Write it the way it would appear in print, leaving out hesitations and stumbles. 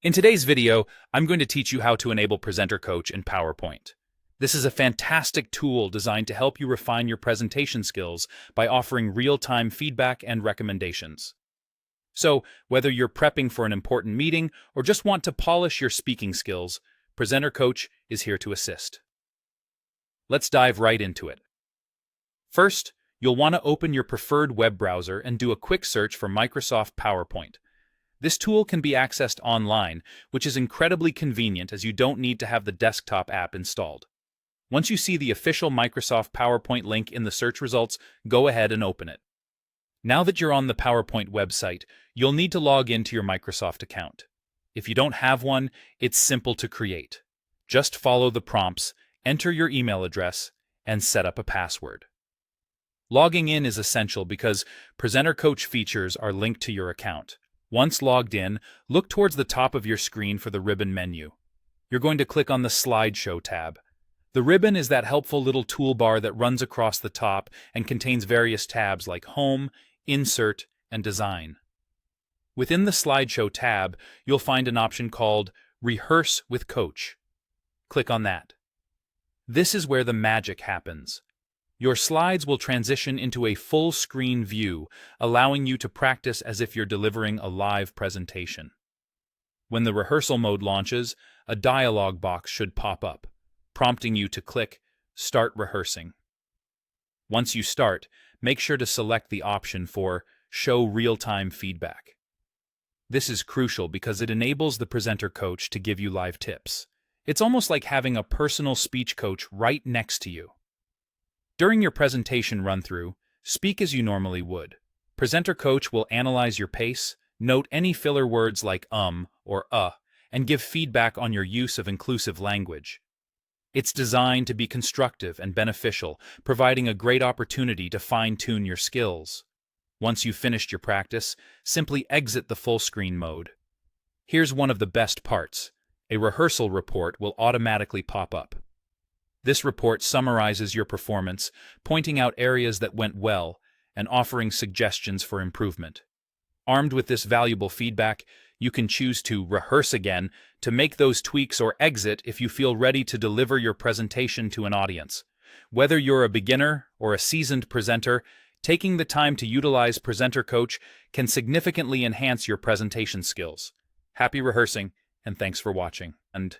In today's video, I'm going to teach you how to enable Presenter Coach in PowerPoint. This is a fantastic tool designed to help you refine your presentation skills by offering real-time feedback and recommendations. So, whether you're prepping for an important meeting or just want to polish your speaking skills, Presenter Coach is here to assist. Let's dive right into it. First, you'll want to open your preferred web browser and do a quick search for Microsoft PowerPoint. This tool can be accessed online, which is incredibly convenient as you don't need to have the desktop app installed. Once you see the official Microsoft PowerPoint link in the search results, go ahead and open it. Now that you're on the PowerPoint website, you'll need to log into your Microsoft account. If you don't have one, it's simple to create. Just follow the prompts, enter your email address, and set up a password. Logging in is essential because Presenter Coach features are linked to your account. Once logged in, look towards the top of your screen for the ribbon menu. You're going to click on the Slideshow tab. The ribbon is that helpful little toolbar that runs across the top and contains various tabs like Home, Insert, and Design. Within the Slideshow tab, you'll find an option called Rehearse with Coach. Click on that. This is where the magic happens. Your slides will transition into a full-screen view, allowing you to practice as if you're delivering a live presentation. When the rehearsal mode launches, a dialog box should pop up, prompting you to click Start Rehearsing. Once you start, make sure to select the option for Show Real-Time Feedback. This is crucial because it enables the Presenter Coach to give you live tips. It's almost like having a personal speech coach right next to you. During your presentation run-through, speak as you normally would. Presenter Coach will analyze your pace, note any filler words like or and give feedback on your use of inclusive language. It's designed to be constructive and beneficial, providing a great opportunity to fine-tune your skills. Once you've finished your practice, simply exit the full-screen mode. Here's one of the best parts. A rehearsal report will automatically pop up. This report summarizes your performance, pointing out areas that went well and offering suggestions for improvement. Armed with this valuable feedback, you can choose to rehearse again to make those tweaks or exit if you feel ready to deliver your presentation to an audience. Whether you're a beginner or a seasoned presenter, taking the time to utilize Presenter Coach can significantly enhance your presentation skills. Happy rehearsing, and thanks for watching. And